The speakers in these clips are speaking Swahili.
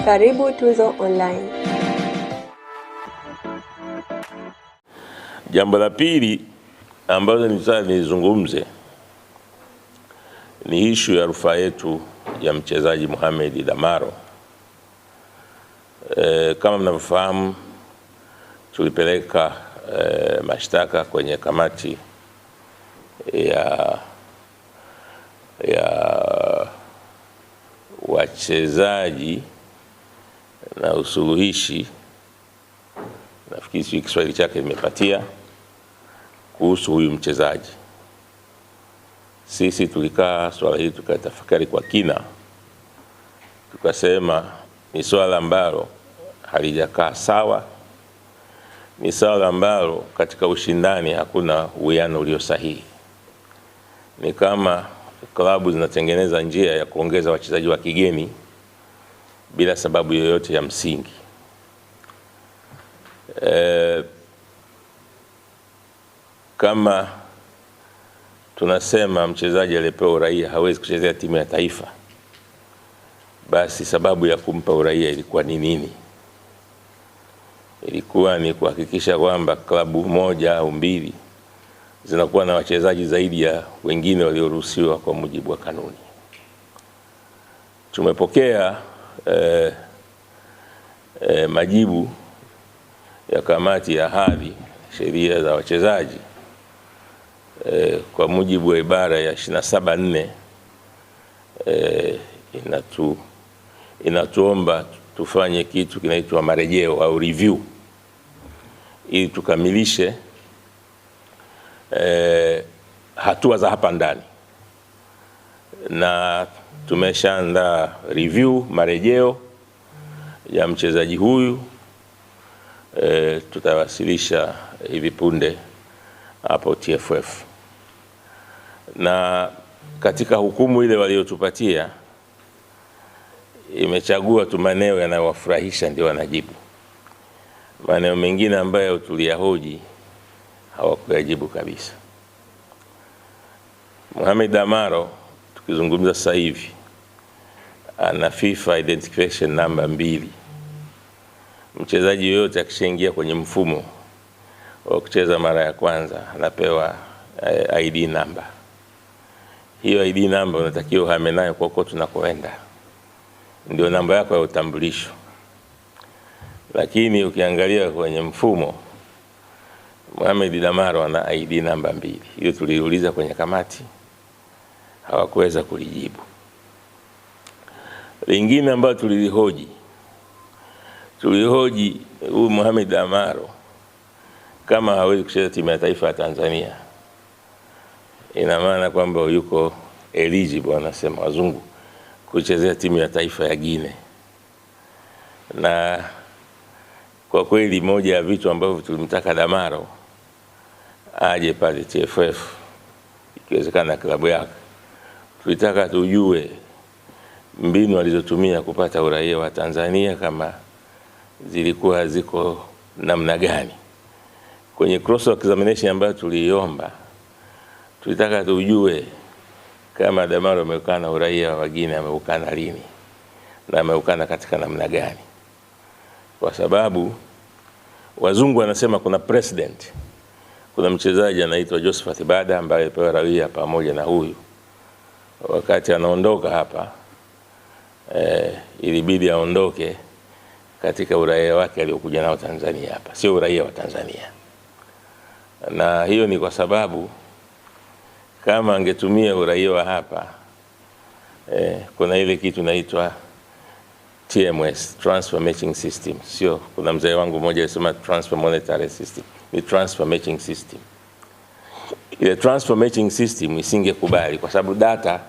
Karibu Tuzo Online. Jambo la pili ambalo nizungumze ni issue ya rufaa yetu ya mchezaji Mohamed Damaro. Kama mnavyofahamu, tulipeleka mashtaka kwenye kamati ya wachezaji na usuluhishi, nafikiri Kiswahili chake nimepatia, kuhusu huyu mchezaji. Sisi tulikaa swala hili tukatafakari kwa kina, tukasema ni swala ambalo halijakaa sawa, ni swala ambalo katika ushindani hakuna uwiano ulio sahihi. Ni kama klabu zinatengeneza njia ya kuongeza wachezaji wa kigeni bila sababu yoyote ya msingi. Kama tunasema mchezaji aliyepewa uraia hawezi kuchezea timu ya taifa, basi sababu ya kumpa uraia ilikuwa ni nini? Ilikuwa ni kuhakikisha kwamba klabu moja au mbili zinakuwa na wachezaji zaidi ya wengine walioruhusiwa kwa mujibu wa kanuni. Tumepokea majibu ya kamati ya hadhi sheria za wachezaji kwa mujibu wa ibara ya 27(4) inatuomba tufanye kitu kinaitwa marejeo au review ili tukamilishe hatua za hapa ndani, na tumeshaandaa review marejeo ya mchezaji huyu. Tutawasilisha hivi punde hapo TFF, na katika hukumu ile waliotupatia imechagua tu maneno yanayowafurahisha ndio wanajibu. Maneno mengine ambayo tuliyahoji hawakuyajibu kabisa. Mohamed Damaro, tukizungumza sasa hivi, ana FIFA identification number 2. Mchezaji yoyote akishaingia kwenye mfumo wa kucheza mara ya kwanza anapewa ID number. Hiyo ID number unatakiwa uhame nayo kokote tunakoenda, ndio namba yako ya utambulisho. Lakini ukiangalia kwenye mfumo, Mohamed Damaro ana ID number 2. Hiyo tuliuliza kwenye kamati, hawakuweza kulijibu. Lingine ambalo tulihoji huyu Mohamed Damaro kama hawezi kucheza timu ya taifa ya Tanzania, ina maana kwamba yuko eligible, wanasema wazungu, kuchezea timu ya taifa ya Guinea. Na kwa kweli moja ya vitu ambavyo tulimtaka Damaro aje pale TFF, ikiwezekana klabu yake, tulitaka tujue mbinu alizotumia kupata uraia wa Tanzania kama zilikuwa ziko namna gani. Kwenye cross examination ambayo tuliomba, tulitaka tujue kama Damaro ameukana uraia wa Guinea, ameukana lini na ameukana katika namna gani, kwa sababu wazungu wanasema kuna president. Kuna mchezaji anaitwa Josephat Bada ambaye alipewa uraia pamoja na huyu. Wakati anaondoka hapa, ilibidi aondoke katika uraia wake aliokuja nao Tanzania hapa, sio uraia wa Tanzania. Na hiyo ni kwa sababu kama angetumia uraia wa hapa, kuna ile kitu inaitwa TMS, transfer matching system. Sio, kuna mzee wangu mmoja alisema transfer monetary system, ni transfer matching system. Ile transfer matching system isingekubali, kwa sababu data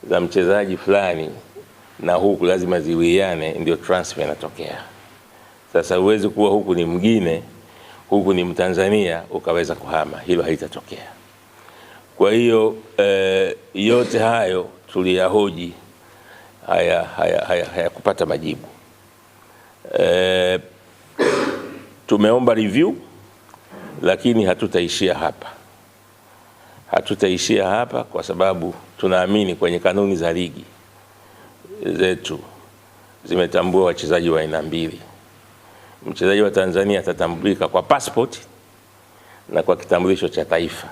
za mchezaji fulani na huku lazima ziwiane, ndio transfer inatokea. Sasa uwezi kuwa huku ni mwingine, huku ni Mtanzania, ukaweza kuhama, hilo haitatokea. Kwa hiyo yote hayo tuliyahoji, haya kupata majibu. Tumeomba review, lakini hatutaishia hapa kwa sababu tunaamini kwenye kanuni za ligi zetu zimetambua wachezaji wa aina mbili. Mchezaji wa Tanzania atatambulika kwa passport na kwa kitambulisho cha taifa,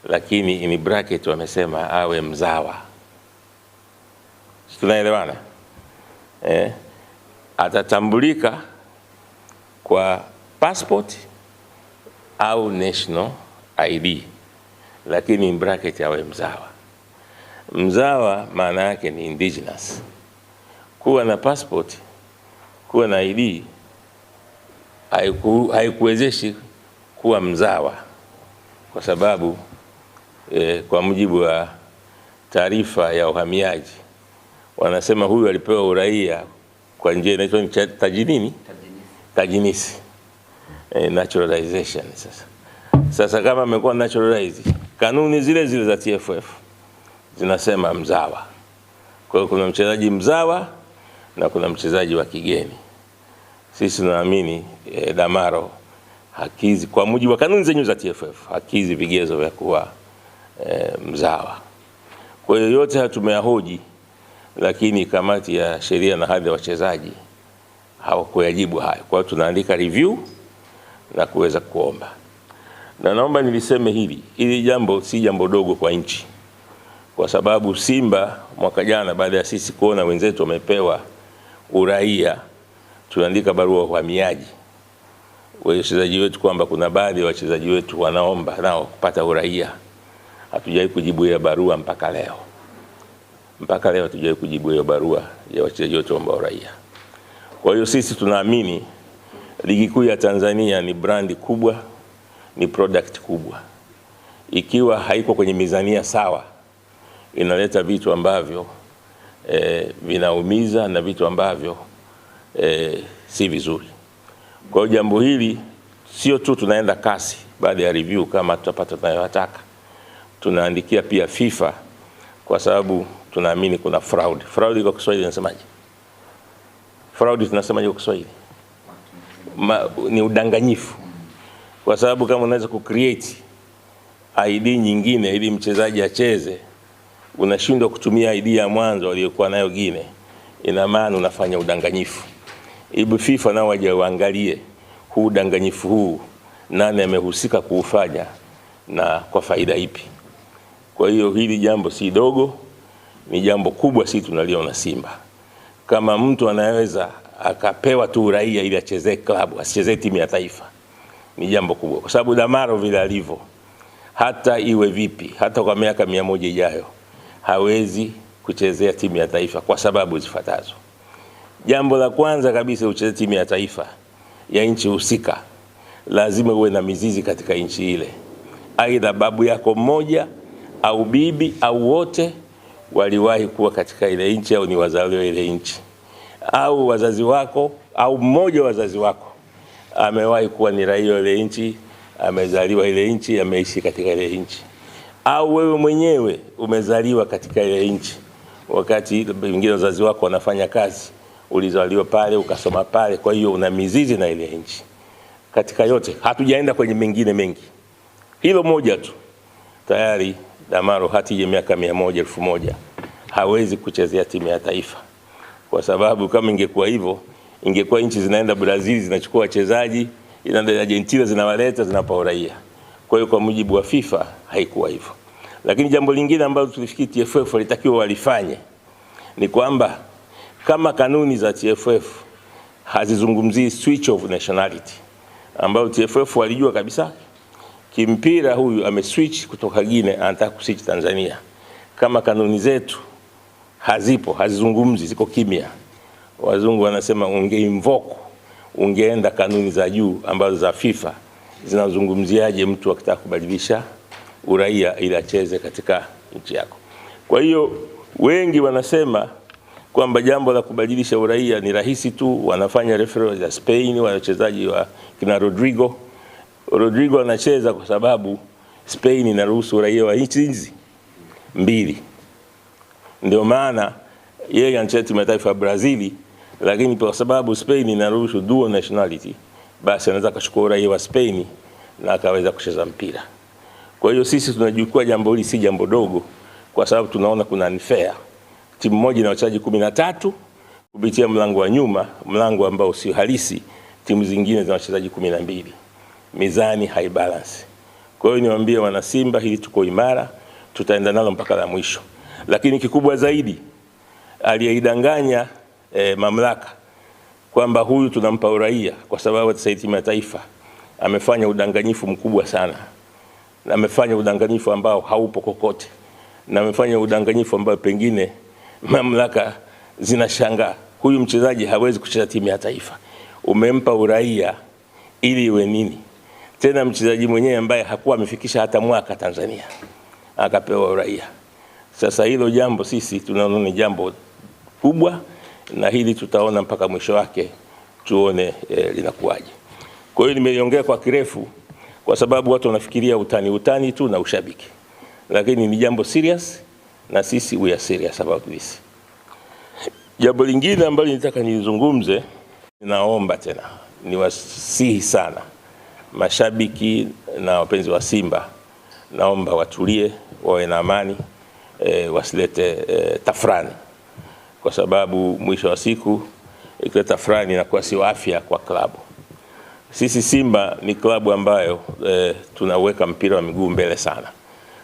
lakini in bracket wamesema awe mzawa. Tunaelewana? Atatambulika kwa passport au national ID, lakini in bracket awe mzawa. Mzawa maana yake ni indigenous. Kuwa na passport, kuwa na ID haikuwezeshi kuwa mzawa, kwa sababu kwa mujibu wa taarifa ya uhamiaji wanasema huyu alipewa uraia kwa njia inaitwa tajinisi, naturalization. Sasa kama amekuwa naturalized, kanuni zile zile za TFF zinasema mzawa. Kwa hiyo kuna mchezaji mzawa na kuna mchezaji wa kigeni. Sisi tunaamini Damaro hakizi kwa mujibu wa kanuni zenyewe za TFF, hakizi vigezo vya kuwa mzawa. Kwa hiyo yote hatumeyahoji, lakini kamati ya sheria na hadhi ya wachezaji hawakuyajibu hayo. Kwa hiyo tunaandika review na kuweza kuomba. Na naomba niliseme hili jambo si jambo dogo kwa nchi, kwa sababu Simba mwaka jana baada ya sisi kuona wenzetu wamepewa uraia, tunaandika barua uhamiaji wachezaji wetu kwamba kuna baadhi ya wachezaji wetu wanaomba nao kupata uraia. Hatujai kujibu hiyo barua mpaka leo. Mpaka leo hatujai kujibu hiyo barua ya wachezaji wetu waomba uraia. Kwa hiyo sisi tunaamini ligi kuu ya Tanzania ni brandi kubwa, ni product kubwa. Ikiwa haiko kwenye mizania sawa, inaleta vitu ambavyo vinaumiza na vitu ambavyo si vizuri. Kwa hiyo jambo hili sio tu tunaenda kasi baada ya review kama tutapata tunayotaka, tunaandikia pia FIFA, kwa sababu tunaamini kuna fraud. Fraud kwa Kiswahili inasemaje? Fraud tunasemaje kwa Kiswahili? Ni udanganyifu. Kwa sababu kama unaweza kucreate ID nyingine ili mchezaji acheze, unashindwa kutumia ID ya mwanzo aliyokuwa nayo Gine, ina maana unafanya udanganyifu. Ibu FIFA nao waje waangalie huu udanganyifu huu, nani amehusika kuufanya na kwa faida ipi. Kwa hiyo hili jambo si dogo, ni jambo kubwa. Sisi tunaliona Simba kama mtu anaweza akapewa tu uraia ili achezee klabu, asichezee timu ya taifa, ni jambo kubwa. Kwa sababu Damaro vile alivyo, hata iwe vipi, hata kwa miaka 100 ijayo hawezi kuchezea timu ya taifa kwa sababu zifuatazo. Jambo la kwanza kabisa, ucheze timu ya taifa ya nchi husika, lazima uwe na mizizi katika nchi ile. Aidha babu yako mmoja au bibi au wote waliwahi kuwa katika ile nchi au ni wazaliwa ile nchi, au wazazi wako au mmoja wa wazazi wako amewahi kuwa ni raia ile nchi, amezaliwa ile nchi, ameishi katika ile nchi, au wewe mwenyewe umezaliwa katika ile nchi, wakati wengine wazazi wako wanafanya kazi, ulizaliwa pale ukasoma pale, kwa hiyo una mizizi na ile nchi. Katika yote hatujaenda kwenye mengine mengi, hilo moja tu tayari Damaro hati ya miaka 100 1000 hawezi kuchezea timu ya taifa. Kwa sababu kama ingekuwa hivyo, ingekuwa nchi zinaenda Brazil zinachukua wachezaji, inaenda Argentina zinawaleta, zinapa uraia. Kwa hiyo kwa mujibu wa FIFA haikuwa hivyo. Lakini jambo lingine ambalo tulifikiri TFF walitakiwa walifanye ni kwamba kama kanuni za TFF hazizungumzii switch of nationality, ambayo TFF walijua kabisa kimpira huyu ameswitch kutoka Guinea anataka kuswitch Tanzania. Kama kanuni zetu hazipo, hazizungumzi, ziko kimya, wazungu wanasema ungeenda kanuni za juu ambazo za FIFA zinazungumziaje mtu akitaka kubadilisha uraia ili acheze katika nchi yako. Kwa hiyo wengi wanasema kwamba jambo la kubadilisha uraia ni rahisi tu, wanafanya reference ya Spain, wachezaji wa kina Rodrigo anacheza kwa sababu Spain inaruhusu uraia wa nchi hizi mbili. Ndio maana yeye anacheza timu ya taifa ya Brazil, lakini kwa sababu Spain inaruhusu dual nationality, basi anaweza kuchukua uraia wa Spain na akaweza kucheza mpira. Kwa hiyo sisi tunajua jambo hili si jambo dogo, kwa sababu tunaona kuna unfair. Timu moja ina wachezaji 13, kupitia mlango wa nyuma, mlango ambao si halisi. Timu zingine zina wachezaji 12, mizani high balance. Kwa hiyo niwaambie wana Simba, hili tuko imara, tutaenda nalo mpaka la mwisho. Lakini kikubwa zaidi, aliyeidanganya mamlaka kwamba huyu tunampa uraia kwa sababu atasaidia timu ya taifa, amefanya udanganyifu mkubwa sana, na amefanya udanganyifu ambao haupo kokote, na amefanya udanganyifu ambao pengine mamlaka zinashangaa. Huyu mchezaji hawezi kucheza timu ya taifa, umempa uraia ili iwe nini? Tena mchezaji mwenyewe ambaye hakuwa amefikisha hata mwaka Tanzania akapewa uraia. Sasa hilo jambo sisi tunaona ni jambo kubwa, na hili tutaona mpaka mwisho wake, tuone linakuwaje. Kwa hiyo nimeliongea kwa kirefu kwa sababu watu wanafikiria utani tu na ushabiki, lakini ni jambo serious, na sisi we are serious about this. Jambo lingine ambalo nitaka nizungumze, naomba tena niwasihi sana mashabiki na wapenzi wa Simba, naomba watulie, wawe na amani, wasilete tafrani, kwa sababu mwisho wa siku ikileta tafrani inakuwa sio afya kwa klabu. Sisi Simba ni klabu ambayo tunaweka mpira wa miguu mbele sana.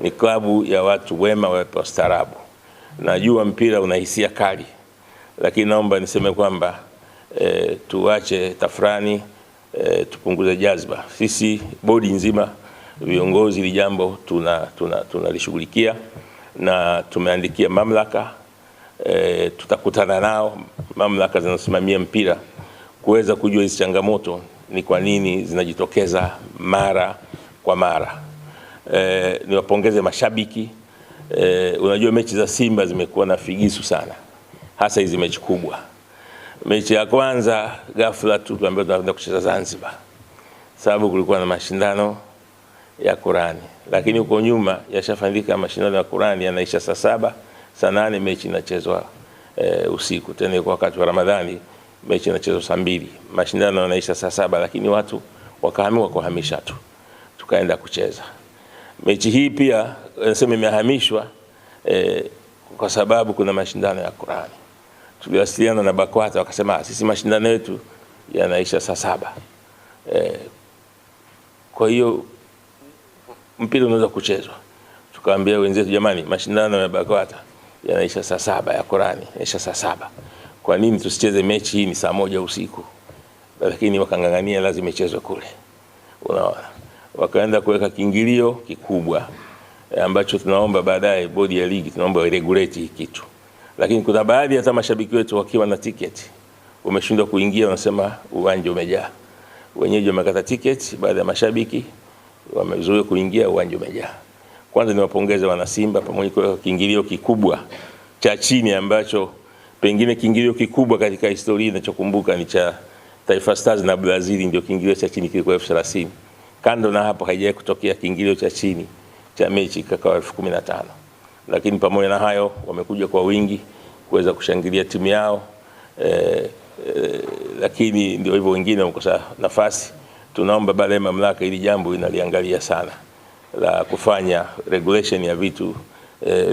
Ni klabu ya watu wema, watu wastaarabu. Najua mpira una hisia kali, lakini naomba niseme kwamba tuache tafrani, tupunguze jazba. Sisi bodi nzima, viongozi, li jambo tunalishughulikia, na tumeandikia mamlaka, tutakutana nao mamlaka zinazosimamia mpira kuweza kujua hizi changamoto ni kwa nini zinajitokeza mara kwa mara. Niwapongeze mashabiki. Unajua mechi za Simba zimekuwa na figisu sana, hasa hizi mechi kubwa. Mechi ya kwanza ghafla tu tuambiwa tunaenda kucheza Zanzibar, sababu kulikuwa na mashindano ya Qur'ani, lakini huko nyuma yashafanyika mashindano ya Qur'ani yanaisha saa 7, saa 8 mechi inachezwa usiku. Tena kwa wakati wa Ramadhani mechi inachezwa saa 2, mashindano yanaisha saa 7, lakini watu wakahamia kuhamisha tu, tukaenda kucheza. Mechi hii pia nasema imehamishwa kwa sababu kuna mashindano ya Qur'ani. Tuliwasiliana na BAKWATA, wakasema sisi mashindano yetu yanaisha saa 7. Kwa hiyo mpira unaweza kuchezwa. Tukaambia wenzetu, jamani, mashindano ya BAKWATA yanaisha saa 7, ya Qur'ani yanaisha saa 7. Kwa nini tusicheze mechi hii? Ni saa 1 usiku. Lakini wakangangania lazima ichezwe kule. Unaona? Wakaenda kuweka kiingilio kikubwa ambacho tunaomba baadaye bodi ya ligi tunaomba regulate hii kitu. Lakini kuna baadhi hata mashabiki wetu wakiwa na tiketi wameshindwa kuingia, wanasema uwanja umejaa. Wenyeji wamekata tiketi, baadhi ya mashabiki wamezuia kuingia, uwanja umejaa. Kwanza niwapongeze wana Simba pamoja kwa kiingilio kikubwa cha chini ambacho pengine kiingilio kikubwa katika historia ninachokumbuka ni cha Taifa Stars na Brazil, ndio kiingilio cha chini kilikuwa 30,000. Kando na hapo haijawahi kutokea kiingilio cha chini cha mechi kakawa 15,000. Lakini pamoja na hayo wamekuja kwa wingi kuweza kushangilia timu yao, lakini ndio hivyo wengine wamekosa nafasi. Tunaomba baada ya mamlaka ili jambo inaliangalia sana la kufanya regulation ya vitu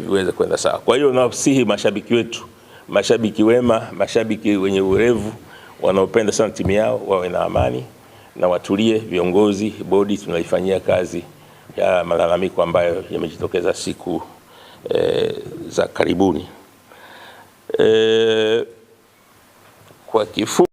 viweze kwenda sawa. Kwa hiyo nawasihi mashabiki wetu, mashabiki wema, mashabiki wenye urevu wanaopenda sana timu yao wawe na amani na watulie. Viongozi, bodi tunaifanyia kazi ya malalamiko ambayo yamejitokeza siku za karibuni. Kwa kifupi